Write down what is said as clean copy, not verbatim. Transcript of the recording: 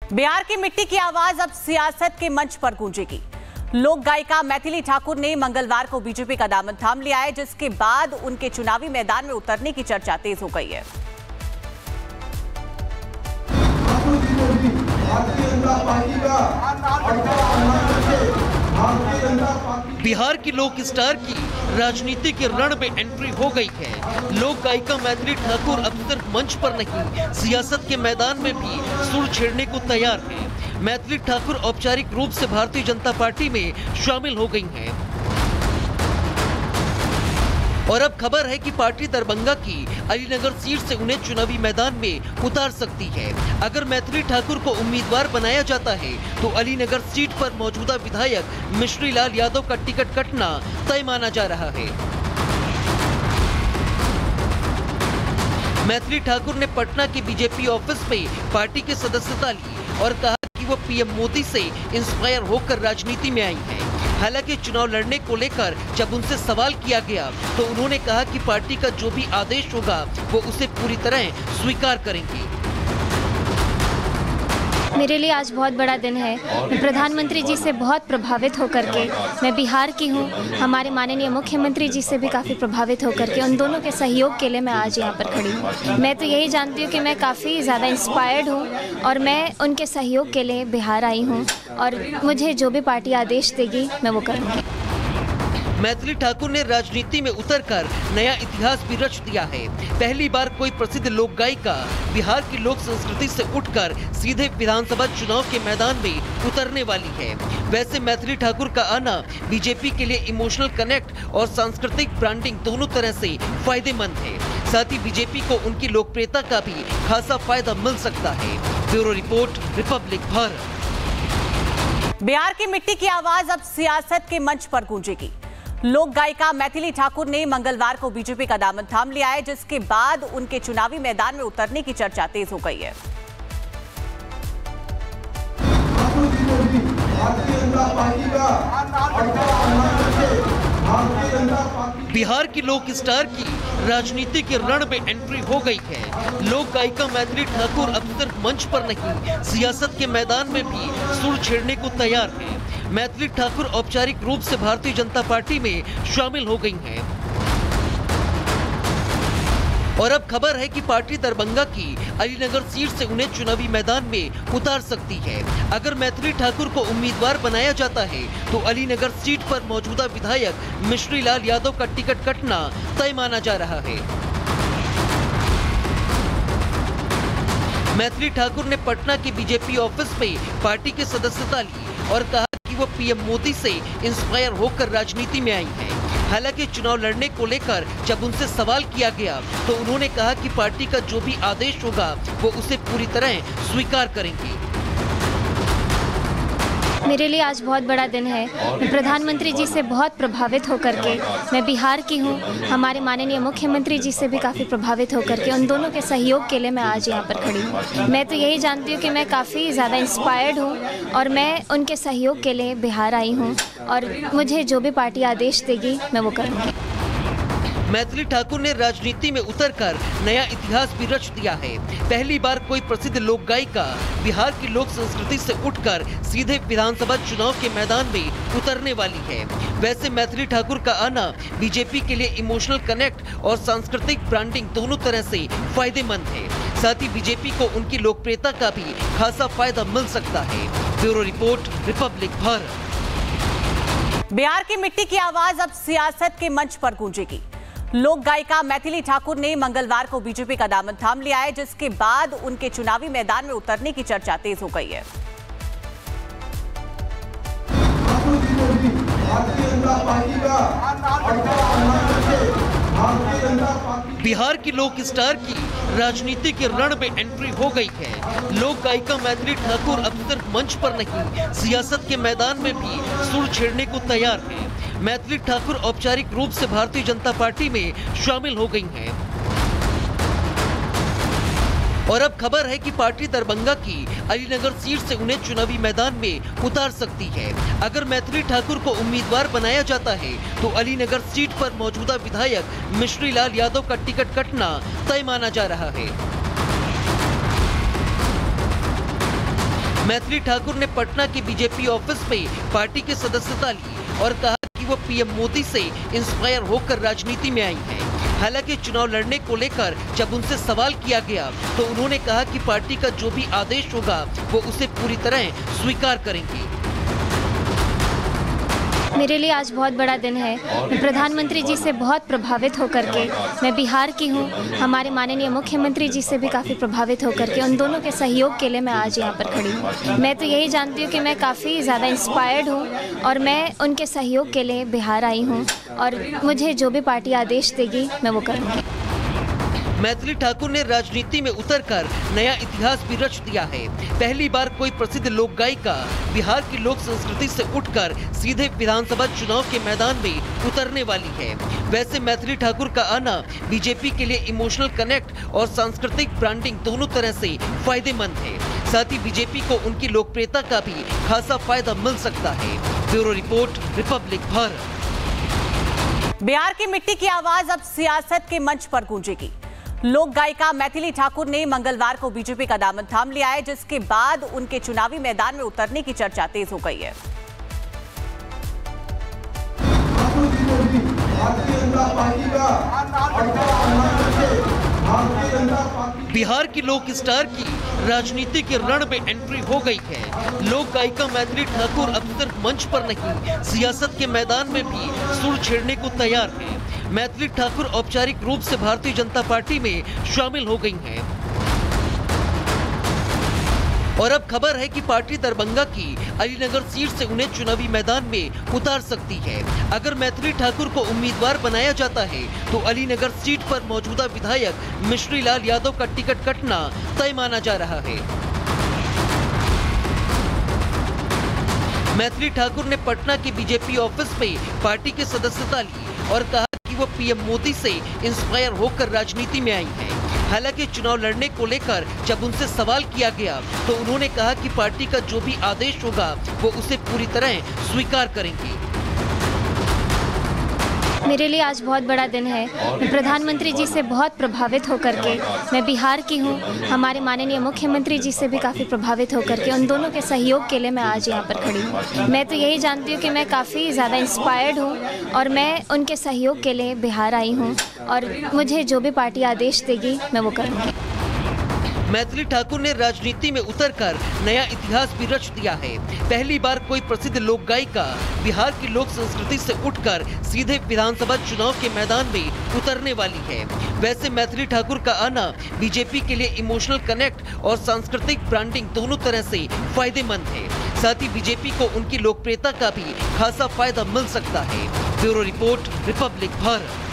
बिहार की मिट्टी की आवाज अब सियासत के मंच पर गूंजेगी। लोक गायिका मैथिली ठाकुर ने मंगलवार को बीजेपी का दामन थाम लिया है, जिसके बाद उनके चुनावी मैदान में उतरने की चर्चा तेज हो गई है। बिहार की लोक स्टार की राजनीति के रण में एंट्री हो गई है। लोक गायिका मैथिली ठाकुर अब सिर्फ मंच पर नहीं, सियासत के मैदान में भी सुर छेड़ने को तैयार है। मैथिली ठाकुर औपचारिक रूप से भारतीय जनता पार्टी में शामिल हो गई हैं। और अब खबर है कि पार्टी दरभंगा की अलीनगर सीट से उन्हें चुनावी मैदान में उतार सकती है। अगर मैथिली ठाकुर को उम्मीदवार बनाया जाता है तो अलीनगर सीट पर मौजूदा विधायक मिश्री लाल यादव का टिकट कटना तय माना जा रहा है। मैथिली ठाकुर ने पटना के बीजेपी ऑफिस में पार्टी की सदस्यता ली और कहा कि वो पीएम मोदी से इंस्पायर होकर राजनीति में आई हैं। हालांकि चुनाव लड़ने को लेकर जब उनसे सवाल किया गया तो उन्होंने कहा कि पार्टी का जो भी आदेश होगा वो उसे पूरी तरह स्वीकार करेंगे। मेरे लिए आज बहुत बड़ा दिन है। मैं प्रधानमंत्री जी से बहुत प्रभावित होकर के, मैं बिहार की हूँ, हमारे माननीय मुख्यमंत्री जी से भी काफ़ी प्रभावित होकर के उन दोनों के सहयोग के लिए मैं आज यहाँ पर खड़ी हूँ। मैं तो यही जानती हूँ कि मैं काफ़ी ज़्यादा इंस्पायर्ड हूँ और मैं उनके सहयोग के लिए बिहार आई हूँ और मुझे जो भी पार्टी आदेश देगी मैं वो करूँगी। मैथिली ठाकुर ने राजनीति में उतरकर नया इतिहास भी रच दिया है। पहली बार कोई प्रसिद्ध लोक गायिका बिहार की लोक संस्कृति से उठकर सीधे विधानसभा चुनाव के मैदान में उतरने वाली है। वैसे मैथिली ठाकुर का आना बीजेपी के लिए इमोशनल कनेक्ट और सांस्कृतिक ब्रांडिंग दोनों तरह से फायदेमंद है। साथ ही बीजेपी को उनकी लोकप्रियता का भी खासा फायदा मिल सकता है। Bureau report, Republic Bharat. Bihar की मिट्टी की आवाज अब सियासत के मंच पर गूंजेगी। लोक गायिका मैथिली ठाकुर ने मंगलवार को बीजेपी का दामन थाम लिया है, जिसके बाद उनके चुनावी मैदान में उतरने की चर्चा तेज हो गई है। बिहार की लोक स्टार की राजनीति के रण में एंट्री हो गई है। लोक गायिका मैथिली ठाकुर अब सिर्फ मंच पर नहीं, सियासत के मैदान में भी सुर छेड़ने को तैयार है। मैथिली ठाकुर औपचारिक रूप से भारतीय जनता पार्टी में शामिल हो गई हैं। और अब खबर है कि पार्टी दरभंगा की अलीनगर सीट से उन्हें चुनावी मैदान में उतार सकती है। अगर मैथिली ठाकुर को उम्मीदवार बनाया जाता है तो अलीनगर सीट पर मौजूदा विधायक मिश्री लाल यादव का टिकट कटना तय माना जा रहा है। मैथिली ठाकुर ने पटना के बीजेपी ऑफिस में पार्टी की सदस्यता ली और कहा कि वो पीएम मोदी से इंस्पायर होकर राजनीति में आई हैं। हालांकि चुनाव लड़ने को लेकर जब उनसे सवाल किया गया तो उन्होंने कहा कि पार्टी का जो भी आदेश होगा वो उसे पूरी तरह स्वीकार करेंगे। मेरे लिए आज बहुत बड़ा दिन है। मैं प्रधानमंत्री जी से बहुत प्रभावित होकर के, मैं बिहार की हूँ, हमारे माननीय मुख्यमंत्री जी से भी काफ़ी प्रभावित होकर के उन दोनों के सहयोग के लिए मैं आज यहाँ पर खड़ी हूँ। मैं तो यही जानती हूँ कि मैं काफ़ी ज़्यादा इंस्पायर्ड हूँ और मैं उनके सहयोग के लिए बिहार आई हूँ और मुझे जो भी पार्टी आदेश देगी मैं वो करूँगी। मैथिली ठाकुर ने राजनीति में उतरकर नया इतिहास भी रच दिया है। पहली बार कोई प्रसिद्ध लोक गायिका बिहार की लोक संस्कृति से उठकर सीधे विधानसभा चुनाव के मैदान में उतरने वाली है। वैसे मैथिली ठाकुर का आना बीजेपी के लिए इमोशनल कनेक्ट और सांस्कृतिक ब्रांडिंग दोनों तरह से फायदेमंद है। साथ ही बीजेपी को उनकी लोकप्रियता का भी खासा फायदा मिल सकता है। Bureau report, Republic Bharat. Bihar की मिट्टी की आवाज अब सियासत के मंच पर गूंजेगी। लोक गायिका मैथिली ठाकुर ने मंगलवार को बीजेपी का दामन थाम लिया है, जिसके बाद उनके चुनावी मैदान में उतरने की चर्चा तेज हो गई है। बिहार की लोक स्टार की राजनीति के रण में एंट्री हो गई है। लोक गायिका मैथिली ठाकुर अब सिर्फ मंच पर नहीं, सियासत के मैदान में भी सुर छेड़ने को तैयार है। मैथिली ठाकुर औपचारिक रूप से भारतीय जनता पार्टी में शामिल हो गई हैं। और अब खबर है कि पार्टी दरभंगा की अलीनगर सीट से उन्हें चुनावी मैदान में उतार सकती है। अगर मैथिली ठाकुर को उम्मीदवार बनाया जाता है तो अलीनगर सीट पर मौजूदा विधायक मिश्री लाल यादव का टिकट कटना तय माना जा रहा है। मैथिली ठाकुर ने पटना के बीजेपी ऑफिस में पार्टी की सदस्यता ली और कहा कि वो पीएम मोदी से इंस्पायर होकर राजनीति में आई हैं। हालांकि चुनाव लड़ने को लेकर जब उनसे सवाल किया गया तो उन्होंने कहा कि पार्टी का जो भी आदेश होगा वो उसे पूरी तरह स्वीकार करेंगे। मेरे लिए आज बहुत बड़ा दिन है। मैं प्रधानमंत्री जी से बहुत प्रभावित होकर के, मैं बिहार की हूँ, हमारे माननीय मुख्यमंत्री जी से भी काफ़ी प्रभावित होकर के उन दोनों के सहयोग के लिए मैं आज यहाँ पर खड़ी हूँ। मैं तो यही जानती हूँ कि मैं काफ़ी ज़्यादा इंस्पायर्ड हूँ और मैं उनके सहयोग के लिए बिहार आई हूँ और मुझे जो भी पार्टी आदेश देगी मैं वो करूँगी। मैथिली ठाकुर ने राजनीति में उतरकर नया इतिहास भी रच दिया है। पहली बार कोई प्रसिद्ध लोक गायिका बिहार की लोक संस्कृति से उठकर सीधे विधानसभा चुनाव के मैदान में उतरने वाली है। वैसे मैथिली ठाकुर का आना बीजेपी के लिए इमोशनल कनेक्ट और सांस्कृतिक ब्रांडिंग दोनों तरह से फायदेमंद है। साथ ही बीजेपी को उनकी लोकप्रियता का भी खासा फायदा मिल सकता है। Bureau report, Republic Bharat. Bihar की मिट्टी की आवाज अब सियासत के मंच पर गूंजेगी। लोक गायिका मैथिली ठाकुर ने मंगलवार को बीजेपी का दामन थाम लिया है, जिसके बाद उनके चुनावी मैदान में उतरने की चर्चा तेज हो गई है। बिहार की लोक स्टार की राजनीति के रण में एंट्री हो गई है। लोक गायिका मैथिली ठाकुर अब सिर्फ मंच पर नहीं, सियासत के मैदान में भी सुर छेड़ने को तैयार है। मैथिली ठाकुर औपचारिक रूप से भारतीय जनता पार्टी में शामिल हो गई हैं। और अब खबर है कि पार्टी दरभंगा की अलीनगर सीट से उन्हें चुनावी मैदान में उतार सकती है। अगर मैथिली ठाकुर को उम्मीदवार बनाया जाता है तो अलीनगर सीट पर मौजूदा विधायक मिश्री लाल यादव का टिकट कटना तय माना जा रहा है। मैथिली ठाकुर ने पटना के बीजेपी ऑफिस में पार्टी की सदस्यता ली और कहा कि वो पीएम मोदी से इंस्पायर होकर राजनीति में आई हैं। हालांकि चुनाव लड़ने को लेकर जब उनसे सवाल किया गया तो उन्होंने कहा कि पार्टी का जो भी आदेश होगा वो उसे पूरी तरह स्वीकार करेंगे। मेरे लिए आज बहुत बड़ा दिन है। मैं प्रधानमंत्री जी से बहुत प्रभावित होकर के, मैं बिहार की हूँ, हमारे माननीय मुख्यमंत्री जी से भी काफ़ी प्रभावित होकर के उन दोनों के सहयोग के लिए मैं आज यहाँ पर खड़ी हूँ। मैं तो यही जानती हूँ कि मैं काफ़ी ज़्यादा इंस्पायर्ड हूँ और मैं उनके सहयोग के लिए बिहार आई हूँ और मुझे जो भी पार्टी आदेश देगी मैं वो करूँगी। मैथिली ठाकुर ने राजनीति में उतरकर नया इतिहास भी रच दिया है। पहली बार कोई प्रसिद्ध लोक गायिका बिहार की लोक संस्कृति से उठकर सीधे विधानसभा चुनाव के मैदान में उतरने वाली है। वैसे मैथिली ठाकुर का आना बीजेपी के लिए इमोशनल कनेक्ट और सांस्कृतिक ब्रांडिंग दोनों तरह से फायदेमंद है। साथ ही बीजेपी को उनकी लोकप्रियता का भी खासा फायदा मिल सकता है। Bureau report, Republic Bharat.